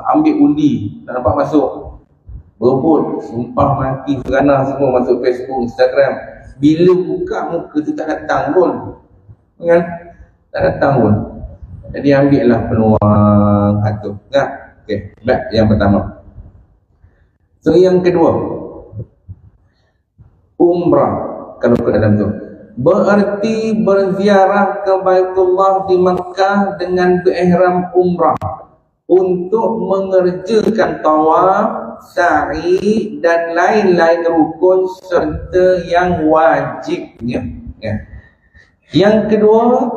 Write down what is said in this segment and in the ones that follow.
ambil undi, tak dapat masuk, berebut, sumpah maki serana semua masuk Facebook, Instagram. Bila buka muka tu tak datang pun, kan? Tak datang pun. Jadi ambil lah peluang tu. Nah, okey, baik yang pertama. So yang kedua, umrah kalau ke dalam tu berarti berziarah ke Baitullah di Makkah dengan berihram umrah untuk mengerjakan tawaf, sa'i dan lain-lain rukun serta yang wajibnya. Ya. Yang kedua,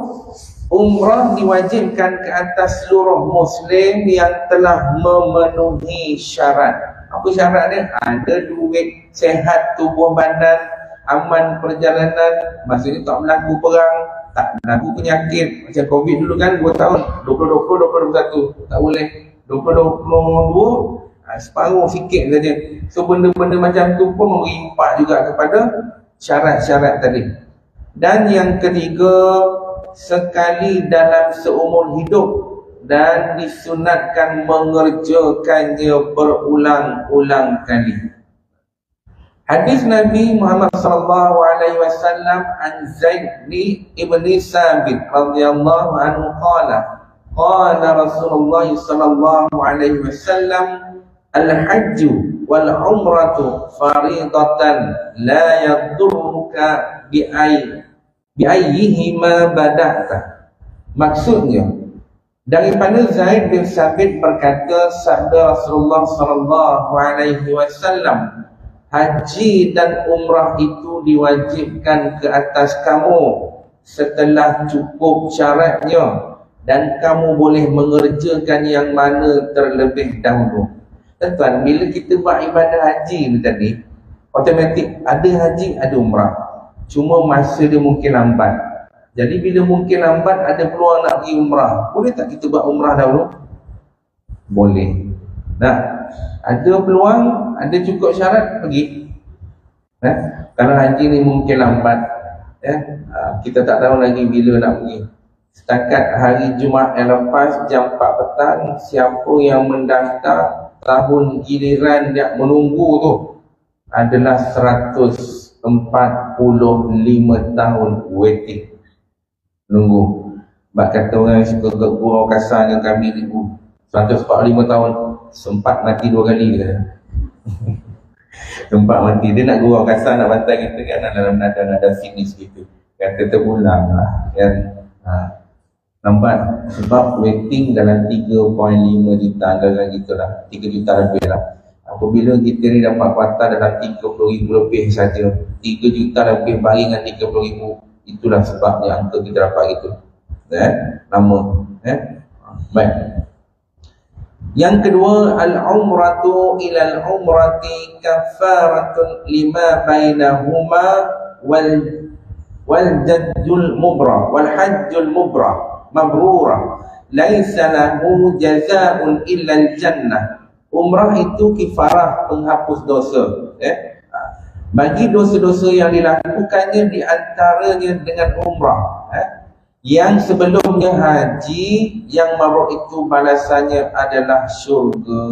umrah diwajibkan ke atas seluruh muslim yang telah memenuhi syarat. Apa syarat dia? Ada duit, sehat tubuh badan, aman perjalanan, maksudnya tak berlaku perang, tak berlaku penyakit. Macam Covid dulu kan 2 tahun, 2020, 2021 tak boleh. 2022 separuh sikit saja. So benda-benda macam tu pun memberi impak juga kepada syarat-syarat tadi. Dan yang ketiga, sekali dalam seumur hidup dan disunatkan mengerjakannya berulang-ulang kali. Hadis Nabi Muhammad sallallahu alaihi wasallam an Zaid ibn Sabit radhiyallahu anhu qala Rasulullah sallallahu alaihi wasallam al-hajju wal umratu faridatan la yadurruka biayyihima bada'ta. Maksudnya, daripada Zaid bin Sabit berkata, sabda Rasulullah sallallahu alaihi wasallam, haji dan umrah itu diwajibkan ke atas kamu setelah cukup syaratnya dan kamu boleh mengerjakan yang mana terlebih dahulu. Tuan, bila kita buat ibadah haji ni tadi, automatik ada haji, ada umrah. Cuma masa dia mungkin lambat. Jadi bila mungkin lambat ada peluang nak pergi umrah, boleh tak kita buat umrah dahulu? Boleh. Nah, ada peluang, ada cukup syarat, pergi. Kalau haji ni mungkin lambat, kita tak tahu lagi bila nak pergi. Setakat hari Jumaat yang lepas jam 4 petang, siapa yang mendaftar tahun giliran dia menunggu tu adalah 145 tahun waiting. Menunggu. Bak kata orang yang suka ke gurau kasar dengan kami ni, 145 tahun sempat mati 2 kali ke. Sempat mati. Dia nak gurau kasar, nak bantai kita kan dalam nada-nada sinis gitu. Kata terulang lah kan. Nampak? Sebab waiting dalam 3.5 juta, anggaran gitulah, 3 juta lebih lah. Apabila kita ni dapat kuota dalam 30,000 lebih saja, 3 juta lebih baringan 30,000, itulah sebabnya angka kita dapat itu. Lama. Baik. Yang kedua, al-umratu ilal umrati kafaratun lima bainahuma wal hajjul mubrah mabrura laisa lahu jazaa'un illa al-jannah. Umrah itu kifarah, penghapus dosa, bagi dosa-dosa yang dilakukannya di antaranya dengan umrah. Yang sebelumnya haji, yang mabrur itu balasannya adalah syurga.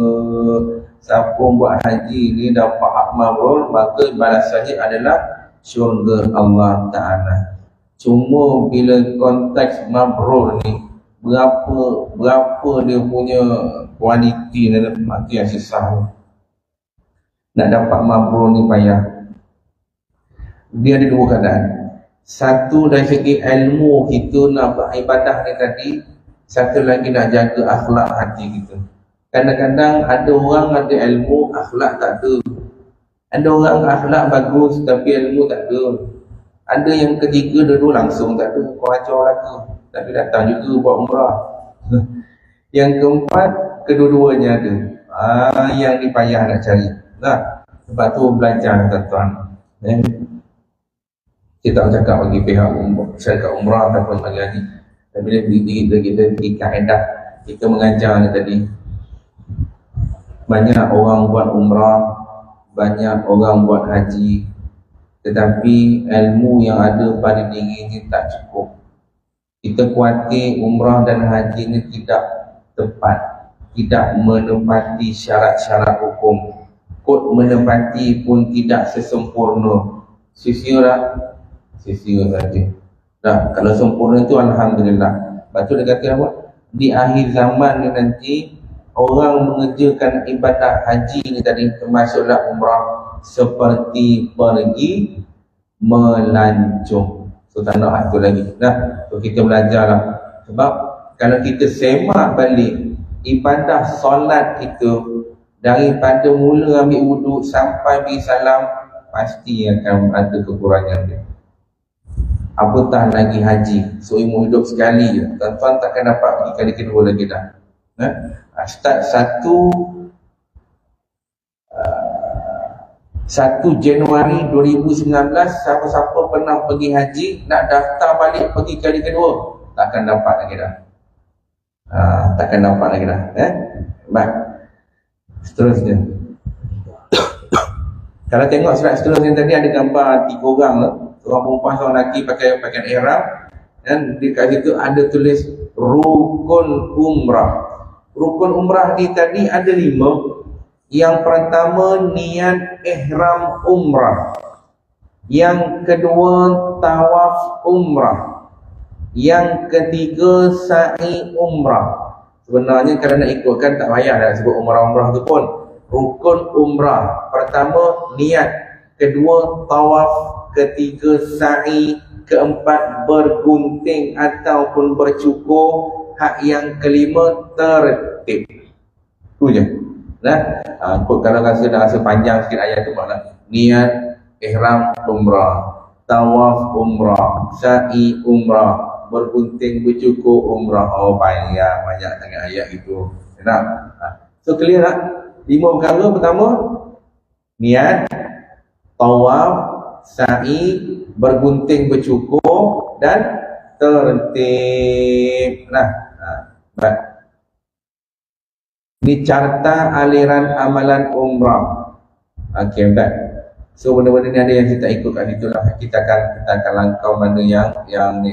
Siapa buat haji ni dapat hak mabrur, maka balasannya adalah syurga Allah Ta'ala. Cuma bila konteks mabrur ni, berapa dia punya kualiti dan mati yang susah. Nak dapat mabrur ni payah. Dia ada dua keadaan. Satu dari segi ilmu kita nak beribadah ni tadi, satu lagi nak jaga akhlak hati kita. Kadang-kadang ada orang ada ilmu, akhlak tak ada. Ada orang akhlak bagus tapi ilmu tak ada. Ada yang ketiga dua-dua langsung tak ada, kau ajar lagi, tapi datang juga buat umrah. Yang keempat, kedua-duanya ada. Yang ni payah nak cari. Sebab tu belajar tuan-tuan. Kita tak cakap bagi pihak syarikat umrah ataupun bagi lagi. Tapi bila kita di kaedah, kita mengajar ni tadi. Banyak orang buat umrah, banyak orang buat haji, tetapi ilmu yang ada pada dirinya tak cukup. Kita khawatir umrah dan haji ini tidak tepat. tidak menepati syarat-syarat hukum. Kod menepati pun tidak sesempurna. Sisira saja. Nah, kalau sempurna itu alhamdulillah. Lepas tu dia kata apa? Di akhir zaman ni nanti orang mengerjakan ibadah haji ni tadi, termasuklah umrah, seperti pergi melancong. So tak nak aku lagi. Nah, so kita belajarlah. Sebab kalau kita semak balik ibadah solat kita daripada mula ambil wuduk sampai pergi salam, pasti akan ada kekurangan dia. Apatah lagi haji, seumur hidup sekali je. Tuan-tuan takkan dapat pergi kali kedua lagi dah. Start 1 Januari 2019, siapa-siapa pernah pergi haji nak daftar balik pergi kali kedua, takkan dapat lagi dah. Takkan dapat lagi dah. Baik. Seterusnya. Kalau tengok slide seterusnya tadi ada gambar 3 orang lah. Seorang perempuan, seorang lelaki pakai pakaian ihram, dan di kat situ ada tulis rukun umrah. Rukun umrah ni tadi ada 5. Yang pertama niat ihram umrah. Yang kedua tawaf umrah. Yang ketiga sa'i umrah. Sebenarnya kalau nak ikutkan tak payah dah sebut umrah-umrah tu pun. Rukun umrah. Pertama niat, kedua tawaf, ketiga sa'i, keempat bergunting ataupun bercukur, hak yang kelima tertib. Tu je. Nah, kalau dah rasa panjang sikit ayat tu makna niat ihram umrah, tawaf umrah, sa'i umrah, bergunting bercukur umrah. Oh banyak sangat ayat itu. Enak. So clear tak? 5 perkara. Pertama niat, tawaf, sa'i, bergunting bercukur dan tertib. Baik. Ini carta aliran amalan umrah. Okey, baik. So benda-benda ni ada yang kita ikut kat situ lah. Kita akan langkau mana yang ni.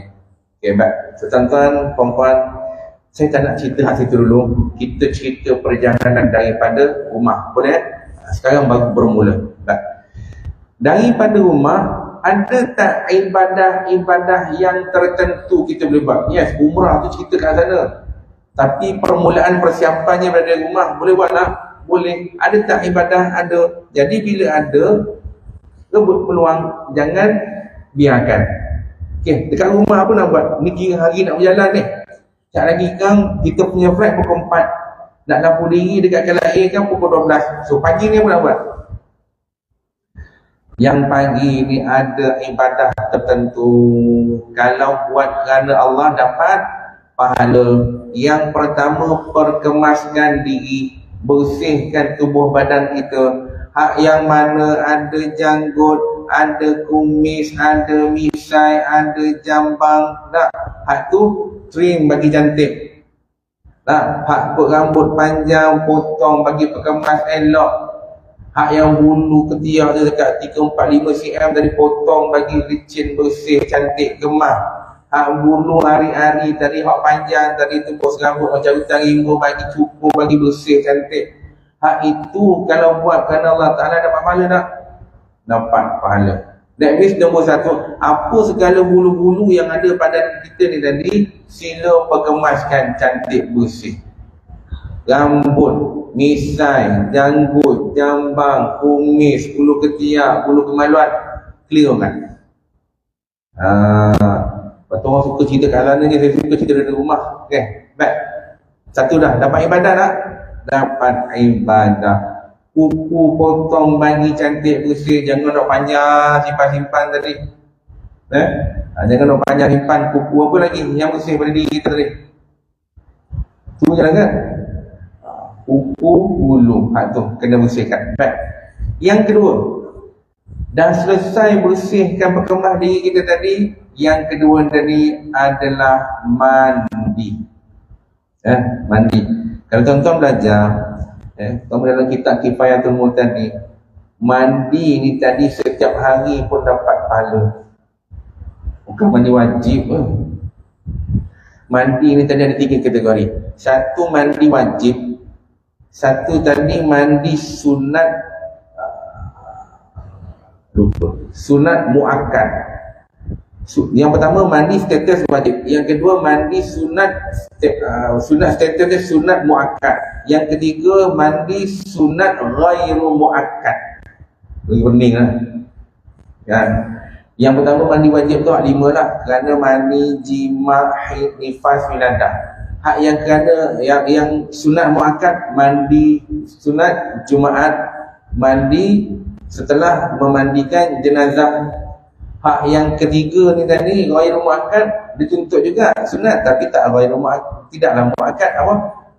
Okey, baik. So tuan-tuan, puan-puan, saya tak nak cerita hak situ dulu. Kita cerita perjalanan daripada rumah. Boleh? Sekarang baru bermula. Baik. Daripada rumah, ada tak ibadah-ibadah yang tertentu kita boleh buat? Yes, umrah tu cerita kat sana. Tapi permulaan persiapannya berada di rumah, boleh buat tak? Boleh. Ada tak ibadah? Ada. Jadi bila ada, rebut peluang, jangan biarkan. Okey, dekat rumah apa nak buat? Ni kira hari nak berjalan ni. Sekejap lagi kan kita punya flight pukul 4. Nak lampu diri dekat Kelah Air kan pukul 12. So pagi ni apa nak buat? Yang pagi ni ada ibadah tertentu. Kalau buat kerana Allah dapat pahala. Yang pertama, perkemaskan diri, bersihkan tubuh badan kita. Hak yang mana ada janggut, ada kumis, ada misai, ada jambang, tak? Hak tu trim bagi cantik. Tak? Hak kot rambut panjang, potong bagi perkemas elok. Hak yang bulu ketiak tu dekat 3, 4, 5 cm tadi potong bagi licin, bersih, cantik, gemah. Hak bulu hari-hari tadi, hak panjang tadi tembus rambut macam hutan rimba, bagi cukur, bagi bersih, cantik. Hak itu kalau buat kerana Allah Ta'ala dapat pahala tak? Dapat pahala. That means nombor 1, apa segala bulu-bulu yang ada pada kita ni tadi, sila perkemaskan cantik, bersih. Rambut, misai, janggut, jambang, kumis, bulu ketiak, bulu kemaluan, clear kan? Lepas tu orang suka cerita kat sana ni, saya suka cerita dari rumah. Okay, baik. Satu dah, dapat ibadah tak? Dapat ibadah. Kuku potong bagi cantik, bersih. Jangan nak panjang simpan-simpan tadi. Jangan nak panjang simpan. Kuku apa lagi yang bersih pada diri kita tadi? Tu je lah kan? Kuku, bulu. Hak tu kena bersihkan. Baik. Yang kedua, dah selesai bersihkan perkemah diri kita tadi, yang kedua tadi adalah mandi. Mandi. Kalau tuan-tuan belajar, dalam kitab Kifayatul Mu'tadi, mandi ni tadi setiap hari pun dapat pahala. Bukan mandi wajib. Mandi ni tadi ada 3 kategori. Satu, mandi wajib. Satu tadi mandi sunat, lupa, sunat muakkad. Yang pertama mandi status wajib, yang kedua mandi sunat statusnya sunat muakkad, yang ketiga mandi sunat ghairu muakkad. Lebih penting lah kan. Yang pertama mandi wajib tu hak 5 lah, kerana mandi jima, haid, nifas, wiladah. Hak yang kerana yang sunat muakkad, mandi sunat Jumaat, mandi setelah memandikan jenazah. Hak yang ketiga ni tadi ghairu muakkad, dituntut juga sunat tapi tak ghairu muakkad, tidaklah muakkad apa?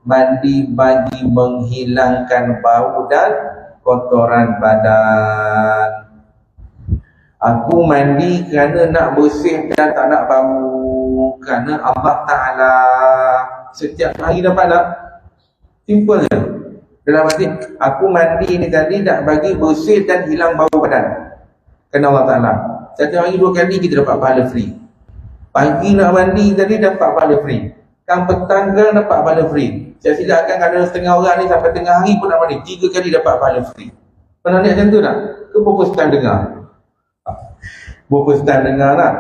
Mandi bagi menghilangkan bau dan kotoran badan. Aku mandi kerana nak bersih dan tak nak bau, kerana Allah Ta'ala setiap hari dapat tak? Simple je. Dalam arti aku mandi ni tadi nak bagi bersih dan hilang bau badan, kerana Allah Ta'ala. Satu hari 2 kali kita dapat pahala free. Pagi nak mandi tadi dapat pahala free, kan petang ke dapat pahala free. Saya silakan ada setengah orang ni sampai tengah hari pun nak mandi 3 kali dapat pahala free. Pernah lihat macam tu tak? Ke berapa setang dengar? Berapa setang dengar tak?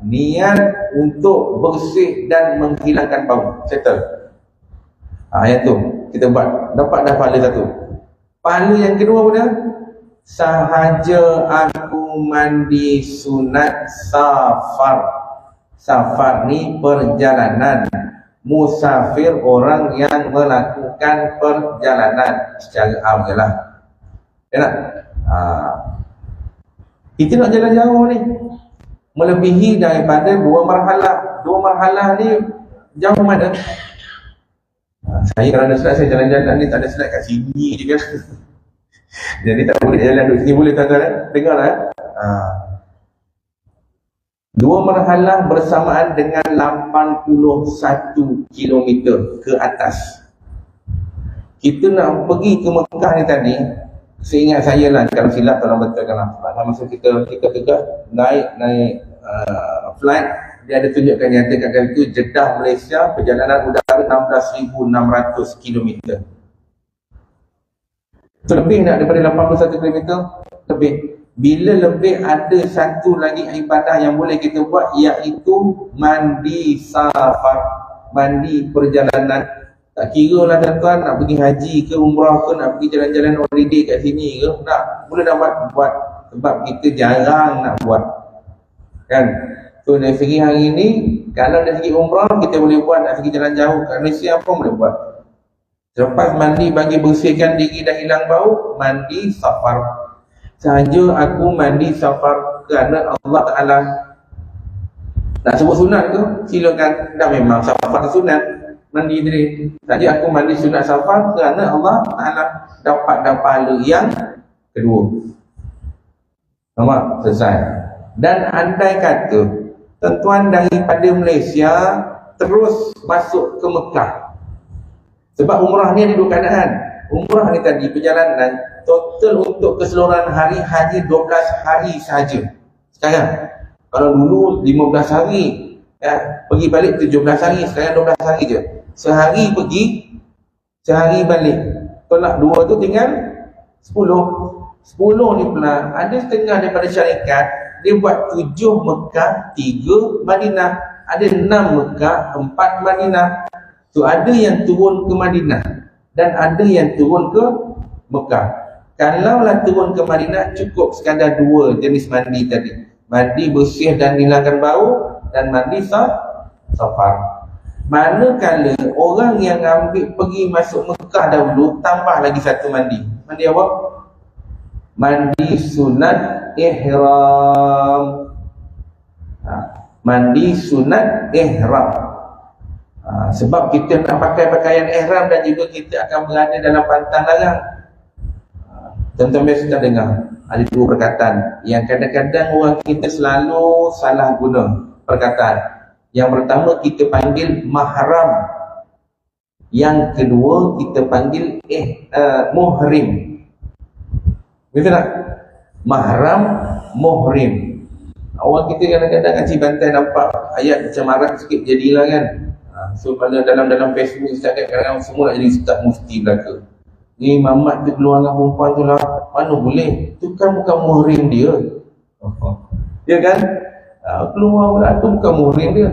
Niat untuk bersih dan menghilangkan bau, settle. Yang tu kita buat, dapat dah pahala satu. Pahala yang kedua pun dah, sahaja aku mandi sunat safar. Safar ni perjalanan. Musafir orang yang melakukan perjalanan secara am je lah. Ya tak? Kita nak jalan jauh ni, melebihi daripada 2 marhalah. 2 marhalah ni jauh mana? Saya kalau ada slide, saya jalan-jalan ni tak ada slide kat sini je kan. Jadi tak boleh jalan duduk sini, boleh tuan-tuan dengar lah. 2 marhalah bersamaan dengan 81 km ke atas. Kita nak pergi ke Mekah ni tadi, seingat saya lah, kalau silap tolong betulkan lah. Masa kita naik flight, dia ada tunjukkan nyatakan itu Jeddah Malaysia, perjalanan udara 16,600 km. So, lebih nak daripada 81 km? Lebih. Bila lebih, ada satu lagi ibadah yang boleh kita buat, iaitu mandi safar, mandi perjalanan. Tak kira lah tuan-tuan nak pergi haji ke umrah ke, nak pergi jalan-jalan holiday kat sini ke, nak boleh dapat buat, sebab kita jarang nak buat kan. So dari segi hari ni, kalau dari segi umrah kita boleh buat, dari segi jalan jauh kat Malaysia pun boleh buat. Selepas mandi bagi bersihkan diri dan hilang bau, mandi safar. Sahaja aku mandi safar kerana Allah Ta'ala. Nak sebut sunat ke? Silakan. Dah memang safar sunat, mandi diri. Sahaja aku mandi sunat safar kerana Allah Ta'ala, dapat pahala yang kedua. Nampak? Selesai. Dan andai kata tuan-tuan daripada Malaysia terus masuk ke Mekah, sebab umrah ni ada 2 keadaan. Umrah ni tadi perjalanan total untuk keseluruhan hari hanya 12 hari sahaja. Sekarang kalau dulu 15 hari ya, pergi balik 17 hari, sekarang 12 hari je. Sehari pergi, sehari balik. Tolak 2 tu tinggal 10. 10 ni pula ada setengah daripada syarikat, dia buat 7 Mekah, 3 Madinah. Ada 6 Mekah, 4 Madinah. So ada yang turun ke Madinah dan ada yang turun ke Mekah. Kalaulah turun ke Madinah, cukup sekadar 2 jenis mandi tadi. Mandi bersih dan hilangkan bau, dan mandi safar. Manakala orang yang ambil pergi masuk Mekah dahulu, tambah lagi satu mandi. Mandi apa? Mandi sunat ihram. Mandi sunat ihram. Sebab kita nak pakai pakaian ihram dan juga kita akan berada dalam pantang larang. Tuan-tuan biasa tak dengar ada 2 perkataan yang kadang-kadang orang kita selalu salah guna perkataan. Yang pertama kita panggil mahram, yang kedua kita panggil muhrim. Betul tak? Mahram, muhrim. Orang kita kadang-kadang ngaji bantai nampak ayat macam marah sikit jadilah kan. So pada dalam Facebook Instagram kadang-kadang semua nak jadi ustaz mufti belaka. Mamat tu keluar dengan perempuan tu lah, mana boleh, tu kan bukan muhrim dia. Ya kan? Keluar pula tu bukan muhrim dia.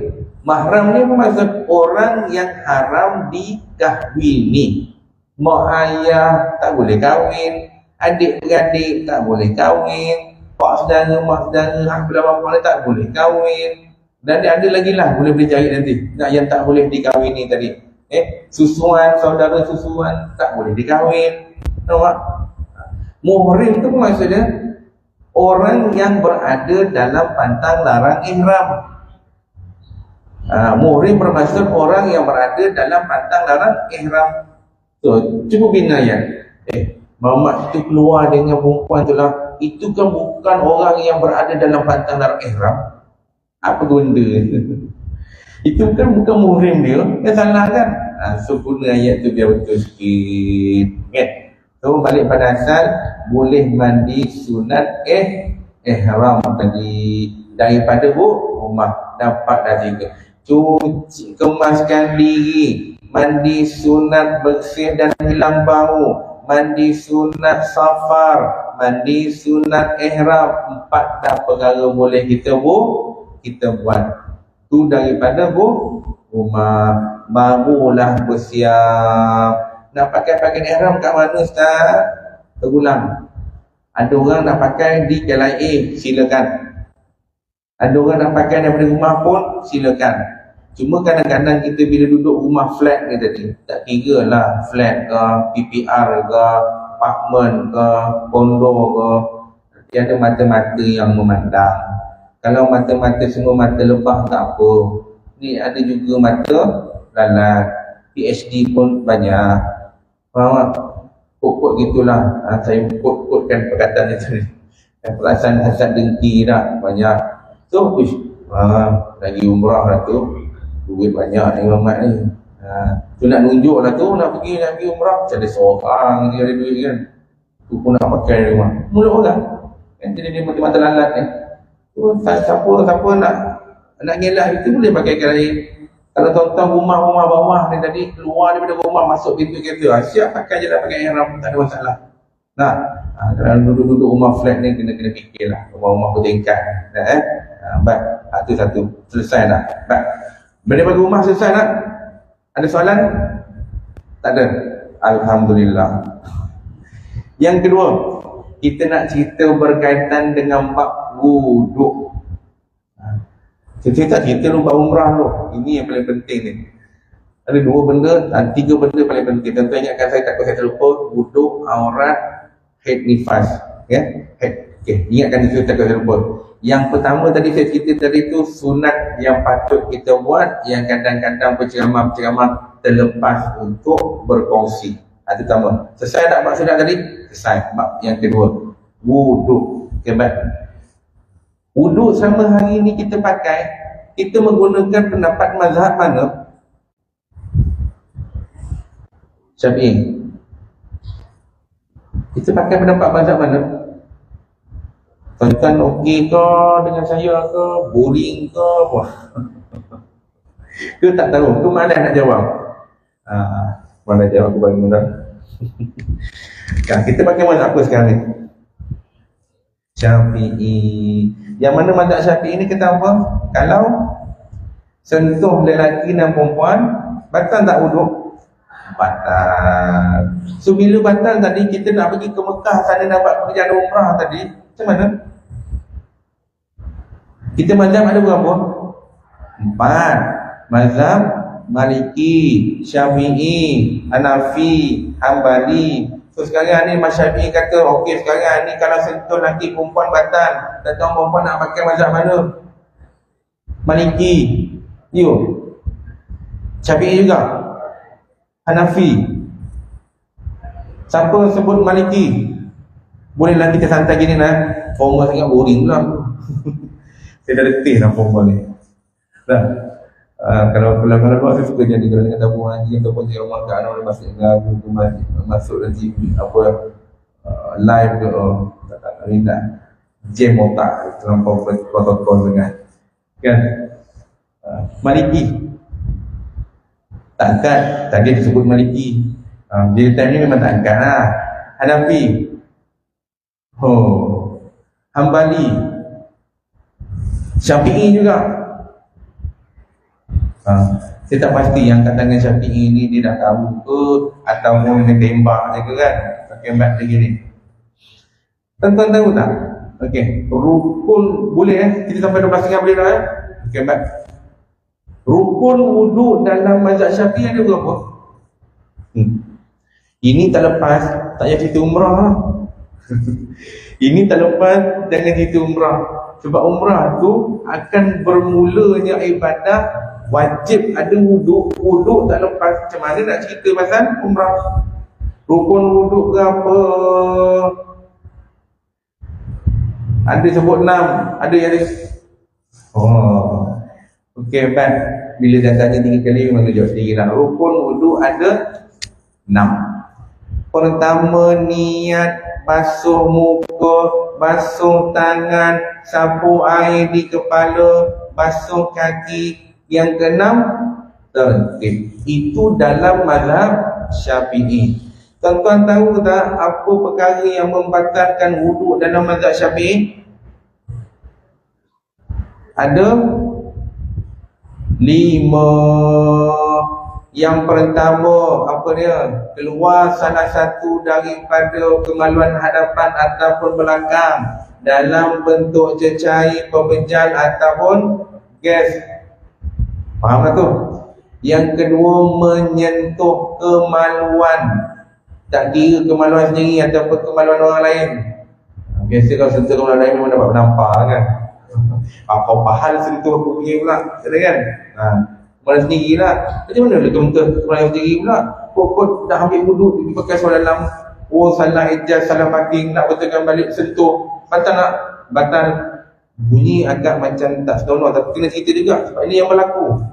Mahram ni maksud orang yang haram dikahwini. Mak ayah tak boleh kahwin, adik-beradik tak boleh kahwin, pak saudara, mak saudara, haflah bapa ni tak boleh kahwin. Dan ada lagi lah, boleh cari nanti. Nak yang tak boleh dikahwini tadi. Susuan, saudara susuan tak boleh dikahwin. Nampak? Muhrim tu maksudnya orang yang berada dalam pantang larang ihram. Muhrim bermaksud orang yang berada dalam pantang larang ihram. So, cuba bina ya. Mamat tu keluar dengan perempuan tu lah, itu kan bukan orang yang berada dalam pantang larang ihram. Apa guna? Itu kan bukan muhrim dia, yang salah kan? So guna ayat tu biar betul sikit. Okay. So balik pada asal, boleh mandi sunat ihram tadi daripada rumah, dapat dah 3. Cuci, kemaskan diri, mandi sunat bersih dan hilang bau, mandi sunat safar, mandi sunat ihram. 4 dah perkara boleh kita buat. Tu daripada rumah. Barulah bersiap. Nak pakai pakaian ihram kat mana Ustaz? Terulang. Ada orang nak pakai di KLIA, silakan. Ada orang nak pakai daripada rumah pun, silakan. Cuma kadang-kadang kita bila duduk rumah flat ni tadi, tak kira lah flat ke, PPR ke, apartment ke, kondo ke, dia ada mata-mata yang memandang. Kalau mata-mata semua mata lebah tak apa. Ni ada juga mata lalat, PhD pun banyak. Faham tak? Kod-kod gitulah. Saya kod-kodkan perkataan itu. Perasaan hasad dengki dah banyak. So, lagi umrah lah tu. Duit banyak ni Mamat ni. Tu nak nunjuk lah tu, nak pergi umrah. Macam ada seorang dia ada duit kan. Tu pun nak pakai di rumah. Mulut orang. Kan dia mata-mata lalat ni. Siapa nak ngelak itu boleh pakai lain. Kalau tuan-tuan rumah bawah ni tadi keluar daripada rumah masuk pintu kereta, siap pakai je lah, pakai ihram, tak ada masalah. Kalau duduk-duduk rumah flat ni kena fikirlah, rumah bertingkat. Baik, itu satu. Selesai dah. Baik. Daripada rumah selesai tak? Ada soalan? Tak ada. Alhamdulillah. Yang kedua, kita nak cerita berkaitan dengan bab wuduk. Kita tak cerita lu bab umrah tu. Ini yang paling penting ni. Ada 2 benda, 3 benda paling penting. Tentu ingatkan saya, takut saya terlupa. Wuduk, aurat, haid, nifas. Ya? Haid. Okay. Ingatkan itu, takut saya terlupa. Yang pertama tadi saya cerita tadi tu sunat yang patut kita buat, yang kadang-kadang penceramah terlepas untuk berkongsi. Itu pertama. Selesai tak bab sunat tadi? Selesai. Bab yang kedua, wuduk. Okay, baik. Wuduk selama hari ni kita pakai, kita menggunakan pendapat mazhab mana? Syafi'i. Kita pakai pendapat mazhab mana? Tuan-tuan okey ke dengan saya ke? Boring ke? Wah. Ke tak tahu? Ke mana nak jawab? Mana jawab aku bagi mudah. Kita pakai mazhab apa sekarang ni? Syafi'i. Yang mana mazhab Syafi'i ni kata apa? Kalau sentuh lelaki dan perempuan, batal tak wuduk? Batal. So bila batal tadi, kita nak pergi ke Mekah sana dapat pekerjaan umrah tadi, macam mana? Kita mazhab ada berapa? 4. Mazhab Maliki, Syafi'i, Hanafi, Hanbali. So sekarang ni Mas Syafi'i kata, okey sekarang ni kalau sentuh lelaki perempuan batal. Tuan-tuan perempuan nak pakai mazhab mana? Maliki. You. Syafi'i juga. Hanafi. Siapa sebut Maliki? Bolehlah kita santai gini lah. Formal sangat boring pula. Saya dah letih lah formal ni. Dah. Kalau buat saya suka jadi kalau dengan tabung haji ataupun di rumah kat anak masuk lagu tu masuk nanti apa live tu tak nak jam otak terlampau protokol dengan kan. Maliki takkan tadi disebut Maliki, Dia time ni memang tak angkat lah. Hanafi, Hambali, Syafi'i juga. Saya tak pasti yang kat tangan Syafi'i ni dia dah tahu ke ataupun dia tembak je ke kan. Pakai mat lagi ni. Tuan-tuan tahu tak? Okey, rukun boleh kita sampai 12 setengah boleh dah Okey, mat. Rukun wuduk dalam mazhab Syafi'i ada berapa? Ini tak lepas, tak payah cerita umrah lah. Ini tak lepas, jangan cerita umrah. Sebab umrah tu akan bermulanya ibadah, wajib ada wuduk. Wuduk tak lepas, macam mana nak cerita pasal umrah? Rukun wuduk ke apa? Ada sebut 6, ada yang ada. Okey, baik. Bila dah tanya 3 kali memang jawab sendiri lah. Rukun wuduk ada 6. Pertama, niat basuh muka, basuh tangan, sapu air di kepala, basuh kaki. Yang keenam, tertib. Itu dalam mazhab Syafi'i. Tuan-tuan tahu tak apa perkara yang membatalkan wuduk dalam mazhab Syafi'i? Ada 5. Yang pertama, apa dia? Keluar salah satu daripada kemaluan hadapan ataupun belakang dalam bentuk cecair, pembejal ataupun gas. Faham tak tu? Yang kedua, menyentuh kemaluan. Tak kira kemaluan sendiri ataupun kemaluan orang lain. Biasa kalau sentuh kemaluan lain memang dapat menampar kan. Kau pahal sentuh aku punya pula, kata kan? Kemaluan sendiri lah. Macam mana dia kemungkir kemaluan sendiri pula? Kau dah ambil wuduk, pergi pakai solat dalam. Salah ijaz, salah parking, nak betulkan balik, sentuh. Batal tak? Batal. Bunyi agak macam tak senonoh, tapi kena cerita juga. Sebab ini yang berlaku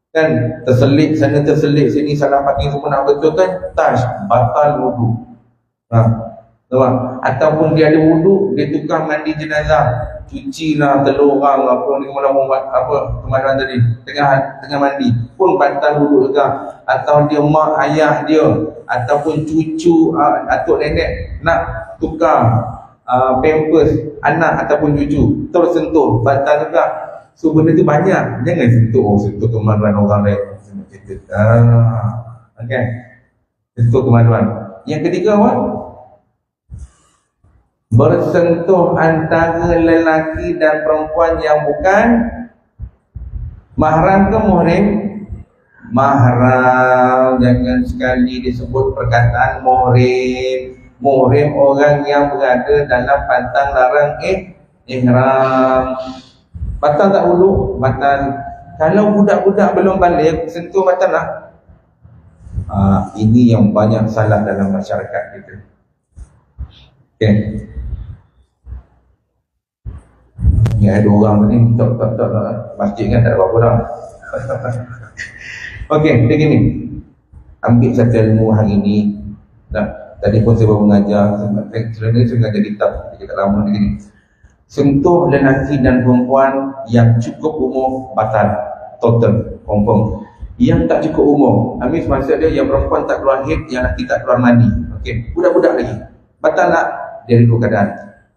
kan, terselit sana, terselit sini, salah parking semua nak betulkan, touch, batal wuduk. Nampak? Ataupun dia ada wuduk, dia tukar mandi jenazah, cucilah telur orang apa ni kemaluan tadi tengah mandi pun batal wuduk juga. Atau dia mak ayah dia ataupun cucu atuk nenek nak tukar pampers anak ataupun cucu, tersentuh, batal juga. So benda tu banyak, jangan sentuh kemaluan orang lain. Okay, sentuh kemaluan. Yang ketiga apa? Bersentuh antara lelaki dan perempuan yang bukan mahram ke muhrim? Mahram. Jangan sekali disebut perkataan muhrim. Muhrim orang yang berada dalam pantang larang ihram. Batal tak wuduk? Batal. Kalau budak-budak belum balik, sentuh batal tak? Ini yang banyak salah dalam masyarakat kita. Okay. Ya, ada orang ni tak masjid kan tak ada apa-apa dah. Okey, begini. Ambil satu ilmu hari ni. Tadi pun saya baru mengajar. Sebenarnya saya mengajar kitab tak lama begini. Sentuh lelaki dan perempuan yang cukup umur batal. Total, confirm. Yang tak cukup umur, Amis maksud dia yang perempuan tak keluar haid, yang lelaki tak keluar mani. Okey, budak-budak lagi. Batal tak? Dia ikut keadaan.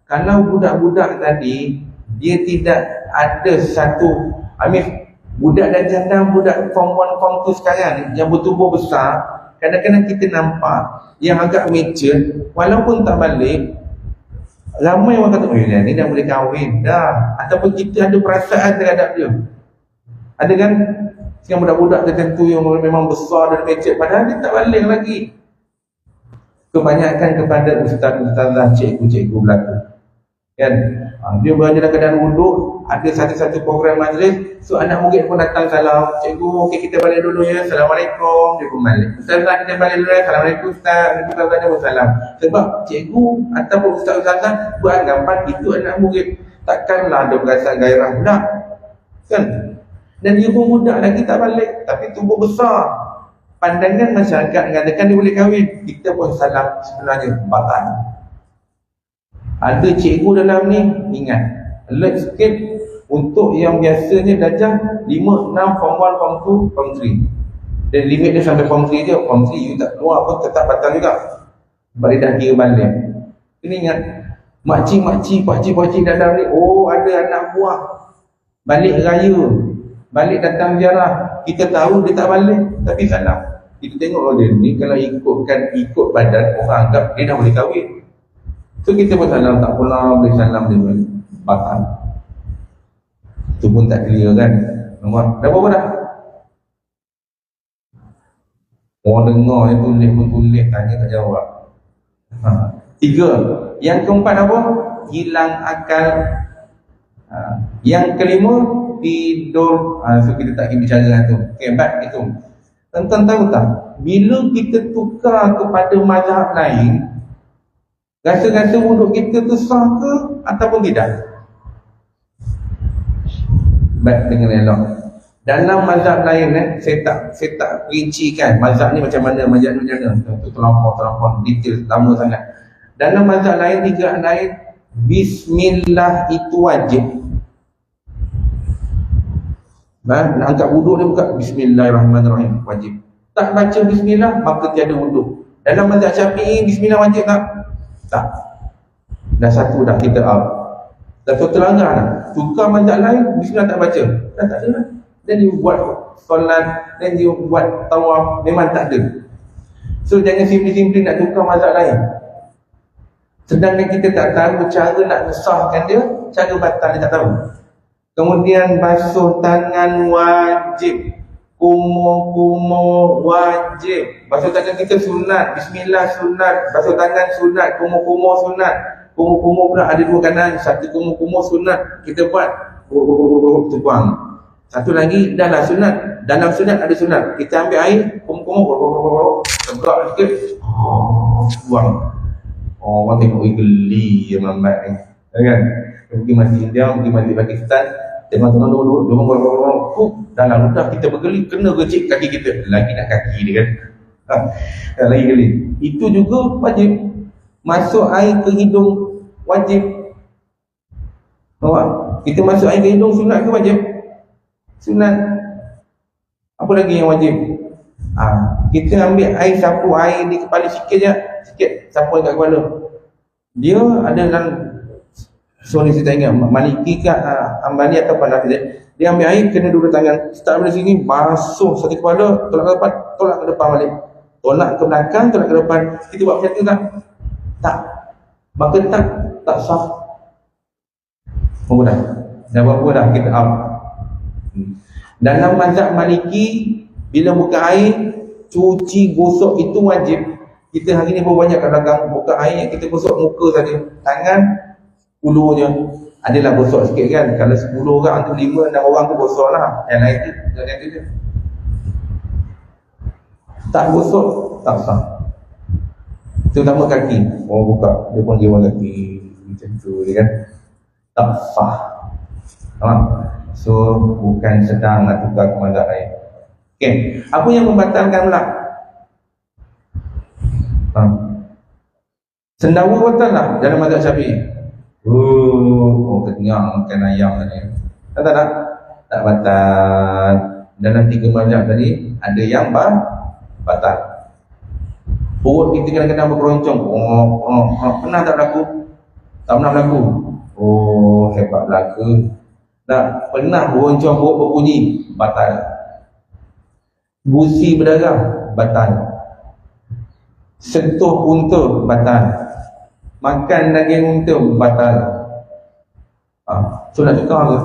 Kalau budak-budak tadi dia tidak ada satu, budak dan janda, budak form 1, form 2 sekarang yang bertubuh besar, kadang-kadang kita nampak yang agak mature, walaupun tak balik, ramai orang kata, dia ni dah boleh kahwin dah. Ataupun kita ada perasaan terhadap dia. Ada kan? Sekarang budak-budak tertentu yang memang besar dan mature, padahal dia tak balik lagi. Kebanyakan kepada ustaz-ustazah, cikgu-cikgu belaka kan, dia berada dalam keadaan wuduk, ada satu-satu program majlis, so anak murid pun datang salam, cikgu, okey kita balik dulu ya, assalamualaikum, dia pun balik. Ustazah kita balik dulu ya, assalamualaikum ustaz, ustazah pun salam. Sebab cikgu ataupun ustaz-ustazah beranggapan itu anak murid, takkanlah ada perasaan gairah pula kan. Dan dia pun budak lagi tak balik, tapi tubuh besar. Pandangan masyarakat mengatakan dia boleh kahwin, kita pun salah, sebenarnya batal. Ada cikgu dalam ni, ingat, alert sikit untuk yang biasanya darjah 5, 6, form 1, form 2, form 3. Dan limit dia sampai form 3 je. Form 3 you tak keluar pun tetap batal juga. Sebab dia dah kira balik. Kena ingat, makcik-makcik, pakcik-pakcik dalam ni, oh ada anak buah balik raya, balik datang ziarah. Kita tahu dia tak balik, tapi salam. Kita tengok dia ni, kalau ikut badan, orang anggap dia dah boleh kahwin. So kita pun salam, tak pula boleh salam dia balik. Batal. Itu pun tak clear kan. Nombor, dah berapa dah? Orang dengar yang tulis, tanya tak jawab. 3. Yang keempat apa? Hilang akal. Yang kelima, tidur. So kita tak pergi bicara tu. Okay, back itu. Tuan-tuan tahu tak? Bila kita tukar kepada mazhab lain, rasa-rasa wuduk kita tu sah ke ataupun tidak? Baik, dengan elok. Dalam mazhab lain saya tak rincikan mazhab ni macam mana, mazhab ni macam mana. Itu terlampau detail, lama sangat. Dalam mazhab lain, tiga lain, bismillah itu wajib. Nak angkat wuduk dia buka bismillahirrahmanirrahim, wajib. Tak baca bismillah maka tiada wuduk. Dalam mazhab Syafi'i bismillah wajib tak? Tak. Dah satu dah kita out. Dah terlanggar dah. Tukar mazhab lain bismillah tak baca. Dah tak ada lah. Dan dia buat solat, dan dia buat tawaf, memang tak ada. So jangan simply nak tukar mazhab lain. Sedangkan kita tak tahu cara nak ngesahkan dia, cara batal dia tak tahu. Kemudian basuh tangan wajib, kumur wajib. Basuh tangan kita sunat, bismillah sunat, basuh tangan sunat, kumur sunat. Kumur pula ada dua kanan, satu kumur sunat kita buat, tu buang. Satu lagi dah lah sunat. Dalam sunat ada sunat. Kita ambil air, kumur, tegak sikit, buang. Orang tengok geli yang lambat ni, kan? Pergi masjid India, pergi masjid Pakistan, teman-teman duduk, dah lah mudah kita bergeli, kena gecik kaki kita. Lagi nak kaki dia kan, lagi geli. Itu juga wajib. Masuk air ke hidung wajib. Kita masuk air ke hidung sunat ke wajib? Sunat. Apa lagi yang wajib? Kita ambil air, sapu air di kepala sikit je, sikit sapu dekat kepala. Dia ada dalam, sorry saya tak ingat Maliki ke Ambani atau apa, dia ambil air kena dua tangan, start dari sini basuh satu kepala, tolak ke depan, tolak ke depan balik, tolak ke belakang, tolak ke depan. Kita buat macam tu tak? Tak. Maka tak sah. Berapa dah berapa dah kita out. Dalam mazhab Maliki, bila buka air, cuci, gosok itu wajib. Kita hari ni berapa banyak kat belakang buka air, kita gosok muka saja, tangan, ulu je. Adalah gosok sikit kan. Kalau 10 orang tu 5, 6 orang tu gosok lah. Yang lain tu, yang tu je. Tak gosok, tak sah. Terutama kaki. Orang buka, dia pun jiwa kaki macam tu dia kan. Tak sah. So bukan sedang nak tukar ke mazhab lain. Okay. Apa yang membatalkan pula? Sendawa batal lah dalam mazhab Syafi'i. Kenyang makan ayam tadi. Tak batal. Dalam 3 mazhab tadi ada yang batal. Perut kita kadang-kadang berkeroncong. Pernah tak berlaku? Tak pernah berlaku. Hebat belaka. Tak pernah beroncong, perut berbunyi, batal. Gusi berdarah, batal. Sentuh unta, batal. Makan daging unta, batal. So nak tukar ke?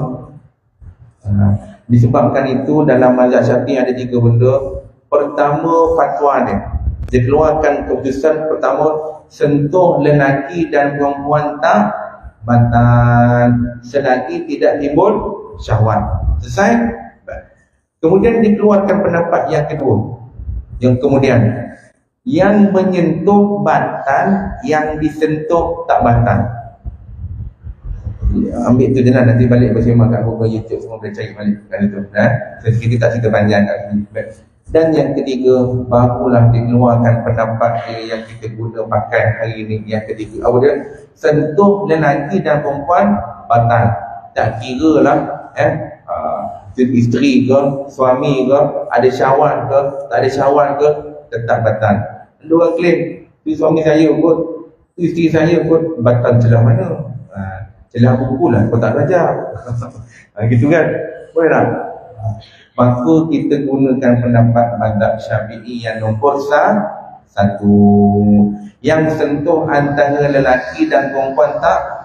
Disebabkan itu dalam mazhab Syafi'i ada 3 benda. Pertama, fatwa dia keluarkan keputusan pertama, sentuh lelaki dan perempuan tak batal selagi tidak timbul syahwat. Selesai? Kemudian dikeluarkan pendapat yang kedua, yang kemudian yang menyentuh batal, yang disentuh tak batal. Ambil tu je lah, nanti balik bersama kat Google, YouTube, semua boleh cari balik kat itu. Kita tak cerita panjang kat sini. Dan yang ketiga, barulah dikeluarkan pendapat yang kita guna pakai hari ini. Yang ketiga, apa dia? Sentuh lelaki dan perempuan batal. Tak kira lah isteri ke, suami ke, ada syawal ke, tak ada syawal ke, tetap batal. Dua klaim, tu suami saya kot, tu isteri saya kot, batal celah mana? Celah buku lah, kau tak belajar. Gitu kan? Boleh tak? Maka kita gunakan pendapat mazhab Syafi'i yang nombor satu, yang sentuh antara lelaki dan perempuan tak